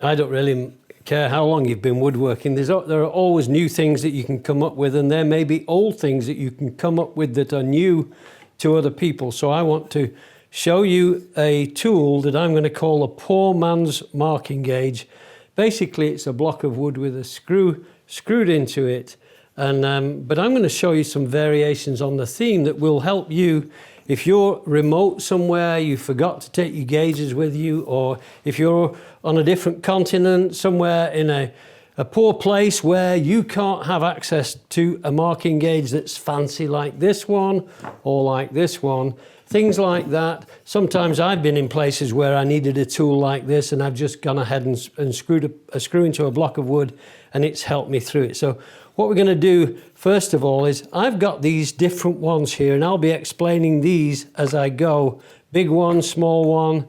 I don't really care how long you've been woodworking. There are always new things that you can come up with, and there may be old things that you can come up with that are new to other people. So I want to show you a tool that I'm going to call a poor man's marking gauge. Basically, it's a block of wood with a screw screwed into it. But I'm going to show you some variations on the theme that will help you if you're remote somewhere, you forgot to take your gauges with you, or if you're on a different continent, somewhere in a poor place where you can't have access to a marking gauge that's fancy like this one or like this one, things like that. Sometimes I've been in places where I needed a tool like this and I've just gone ahead and screwed a screw into a block of wood and it's helped me through it. So what we're going to do first of all is I've got these different ones here and I'll be explaining these as I go. Big one, small one,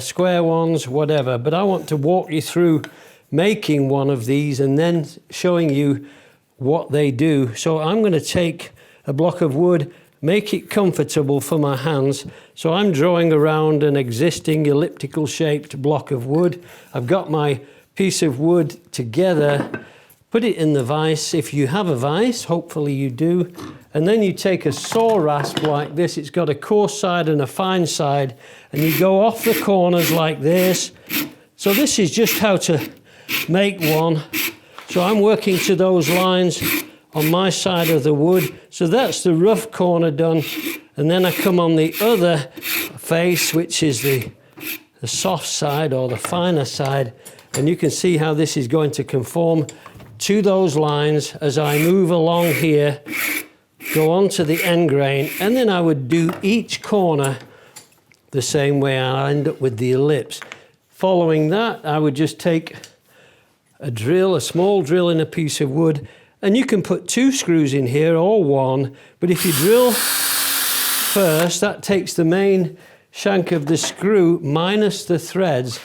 square ones, whatever. But I want to walk you through making one of these and then showing you what they do. So I'm going to take a block of wood, make it comfortable for my hands. So I'm drawing around an existing elliptical shaped block of wood. I've got my piece of wood together, put it in the vise. If you have a vise, hopefully you do. And then you take a saw rasp like this. It's got a coarse side and a fine side. And you go off the corners like this. So this is just how to make one. So I'm working to those lines on my side of the wood. So that's the rough corner done. And then I come on the other face, which is the soft side or the finer side. And you can see how this is going to conform to those lines as I move along here, go on to the end grain, and then I would do each corner the same way. I end up with the ellipse. Following that, I would just take a drill, a small drill in a piece of wood, and you can put 2 screws in here or 1, but if you drill first, that takes the main shank of the screw minus the threads,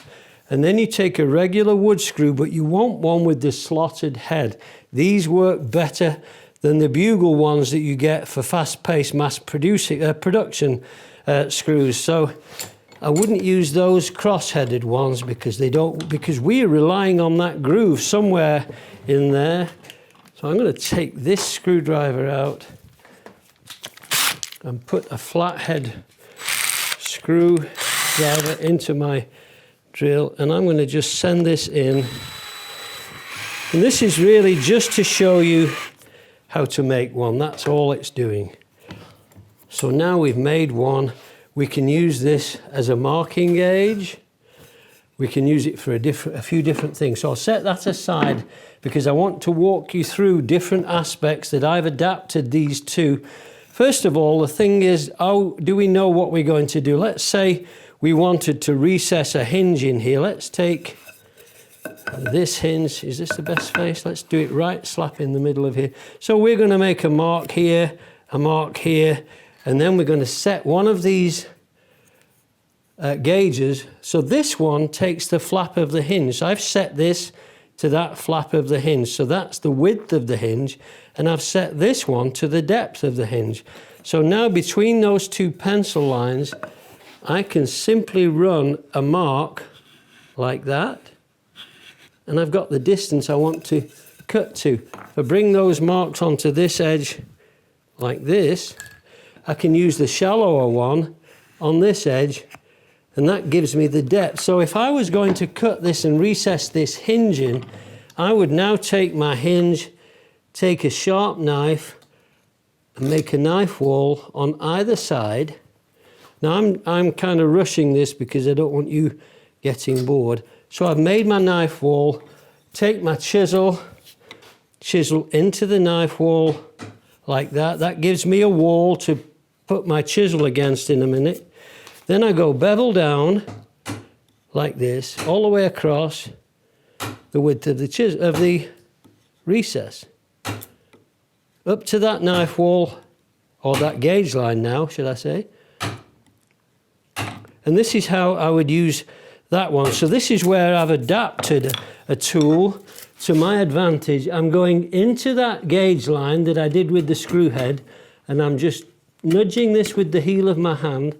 and then you take a regular wood screw, but you want one with the slotted head. These work better than the bugle ones that you get for fast-paced mass production screws. So I wouldn't use those cross-headed ones because we're relying on that groove somewhere in there. So I'm going to take this screwdriver out and put a flathead screwdriver into my drill, and I'm going to just send this in. And this is really just to show you how to make one. That's all it's doing. So now we've made one. We can use this as a marking gauge. We can use it for a few different things. So I'll set that aside because I want to walk you through different aspects that I've adapted these to. First of all, the thing is, do we know what we're going to do? Let's say we wanted to recess a hinge in here. Let's take this hinge. Is this the best face? Let's do it right slap in the middle of here. So we're going to make a mark here, and then we're going to set one of these gauges. So this one takes the flap of the hinge. So I've set this to that flap of the hinge. So that's the width of the hinge. And I've set this one to the depth of the hinge. So now between those 2 pencil lines, I can simply run a mark like that. And I've got the distance I want to cut to. If I bring those marks onto this edge like this, I can use the shallower one on this edge, and that gives me the depth. So if I was going to cut this and recess this hinge in, I would now take my hinge, take a sharp knife, and make a knife wall on either side. Now I'm kind of rushing this because I don't want you getting bored. So I've made my knife wall, take my chisel into the knife wall like that. That gives me a wall to put my chisel against in a minute. Then I go bevel down like this, all the way across the width of the recess. Up to that knife wall, or that gauge line now, should I say. And this is how I would use that one. So this is where I've adapted a tool to my advantage. I'm going into that gauge line that I did with the screw head, and I'm just nudging this with the heel of my hand,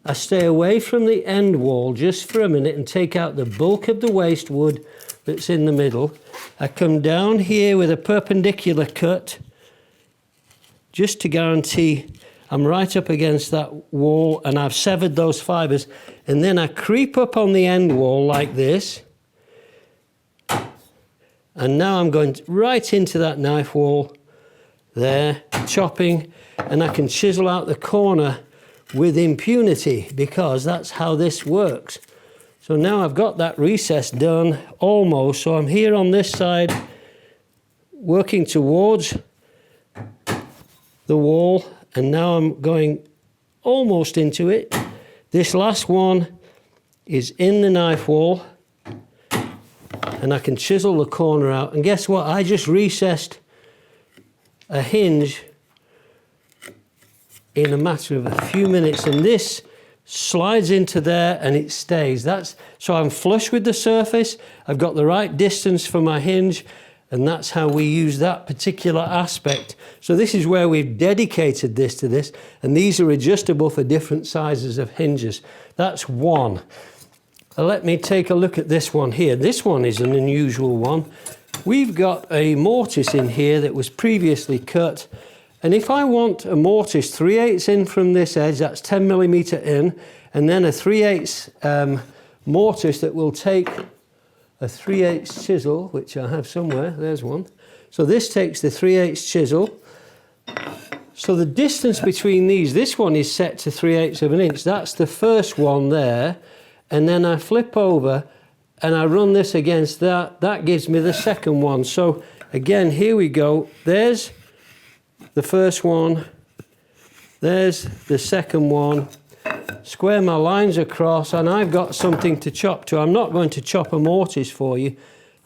I stay away from the end wall just for a minute and take out the bulk of the waste wood that's in the middle. I come down here with a perpendicular cut just to guarantee I'm right up against that wall and I've severed those fibres. And then I creep up on the end wall like this. And now I'm going right into that knife wall there, chopping, and I can chisel out the corner with impunity because that's how this works. So now I've got that recess done almost. So I'm here on this side working towards the wall, and now I'm going almost into it. This last one is in the knife wall, and I can chisel the corner out. And guess what? I just recessed a hinge in a matter of a few minutes, and this slides into there and it stays. So I'm flush with the surface, I've got the right distance for my hinge, and that's how we use that particular aspect. So this is where we've dedicated this to this, and these are adjustable for different sizes of hinges. That's one. Let me take a look at this one here. This one is an unusual one. We've got a mortise in here that was previously cut. And if I want a mortise 3/8 in from this edge, that's 10mm in, and then a 3/8 mortise that will take a 3/8 chisel, which I have somewhere, there's one. So this takes the 3/8 chisel. So the distance between these, this one is set to 3/8 of an inch. That's the first one there. And then I flip over and I run this against that. That gives me the second one. So again, here we go. There's the first one, there's the second one, square my lines across, and I've got something to chop to. I'm not going to chop a mortise for you.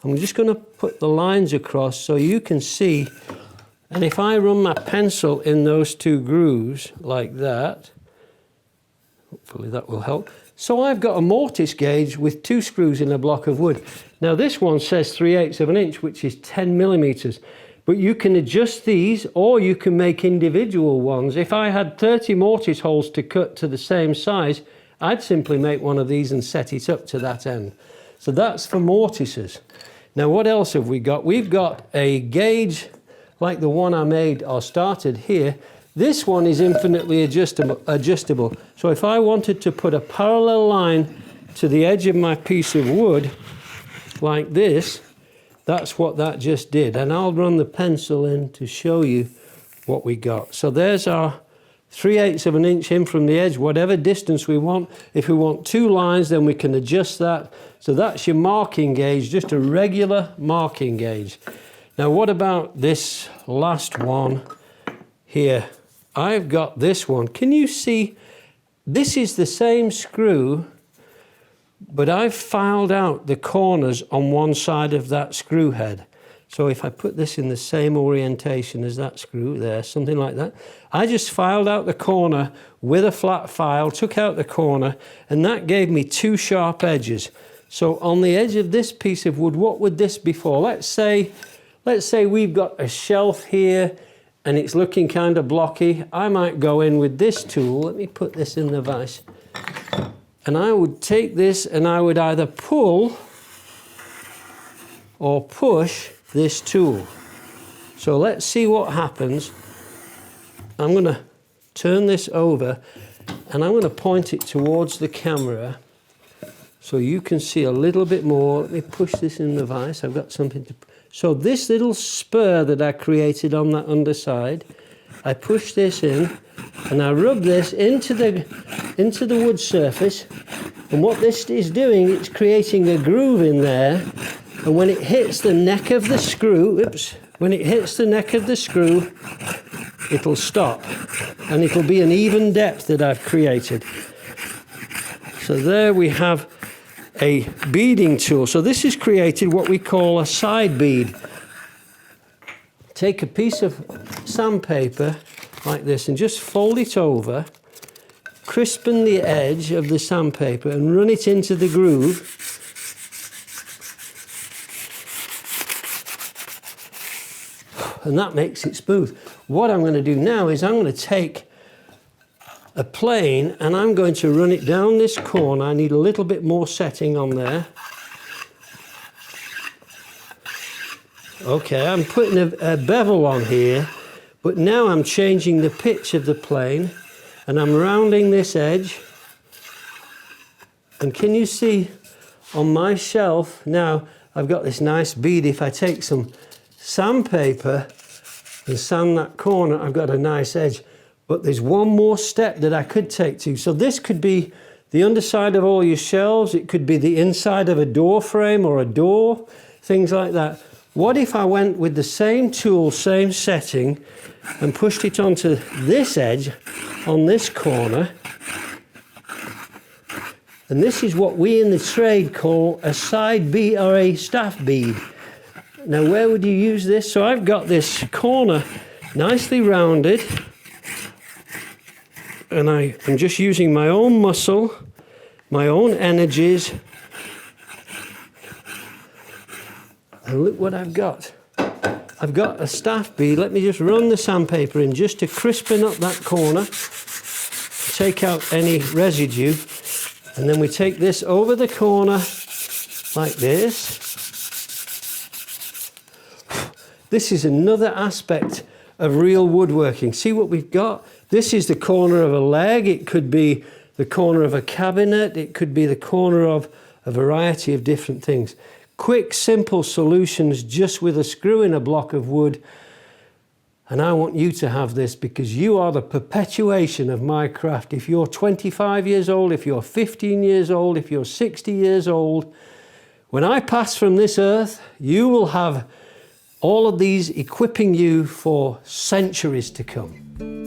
I'm just going to put the lines across so you can see. And if I run my pencil in those two grooves like that, hopefully that will help. So I've got a mortise gauge with 2 screws in a block of wood. Now this one says 3/8 of an inch, which is 10mm. But you can adjust these, or you can make individual ones. If I had 30 mortise holes to cut to the same size, I'd simply make one of these and set it up to that end. So that's for mortises. Now what else have we got? We've got a gauge like the one I made or started here. This one is infinitely adjustable. So if I wanted to put a parallel line to the edge of my piece of wood like this, that's what that just did. And I'll run the pencil in to show you what we got. So there's our 3/8 of an inch in from the edge, whatever distance we want. If we want 2 lines, then we can adjust that. So that's your marking gauge, just a regular marking gauge. Now what about this last one here? I've got this one. Can you see? This is the same screw, but I've filed out the corners on one side of that screw head. So if I put this in the same orientation as that screw there, something like that, I just filed out the corner with a flat file, took out the corner, and that gave me 2 sharp edges. So on the edge of this piece of wood, what would this be for? Let's say we've got a shelf here and it's looking kind of blocky. I might go in with this tool. Let me put this in the vise. And I would take this and I would either pull or push this tool. So let's see what happens. I'm going to turn this over and I'm going to point it towards the camera so you can see a little bit more. Let me push this in the vise. I've got something to... So this little spur that I created on that underside, I push this in and I rub this into the wood surface, and what this is doing, it's creating a groove in there, and when it hits the neck of the screw, when it hits the neck of the screw, it'll stop, and it'll be an even depth that I've created. So there we have a beading tool. So this has created what we call a side bead. Take a piece of sandpaper like this and just fold it over, crispen the edge of the sandpaper and run it into the groove. And that makes it smooth. What I'm going to do now is I'm going to take a plane and I'm going to run it down this corner. I need a little bit more setting on there. Okay, I'm putting a bevel on here, but now I'm changing the pitch of the plane and I'm rounding this edge. And can you see on my shelf now I've got this nice bead. If I take some sandpaper and sand that corner, I've got a nice edge. But there's one more step that I could take to. So this could be the underside of all your shelves. It could be the inside of a door frame or a door, things like that. What if I went with the same tool, same setting, and pushed it onto this edge on this corner? And this is what we in the trade call a side bead or a staff bead. Now, where would you use this? So I've got this corner nicely rounded, and I'm just using my own muscle, my own energies. And look what I've got. I've got a staff bead. Let me just run the sandpaper in just to crispen up that corner, take out any residue, and then we take this over the corner like this. This is another aspect of real woodworking. See what we've got? This is the corner of a leg. It could be the corner of a cabinet. It could be the corner of a variety of different things. Quick, simple solutions just with a screw in a block of wood. And I want you to have this because you are the perpetuation of my craft. If you're 25 years old, if you're 15 years old, if you're 60 years old, when I pass from this earth, you will have all of these equipping you for centuries to come.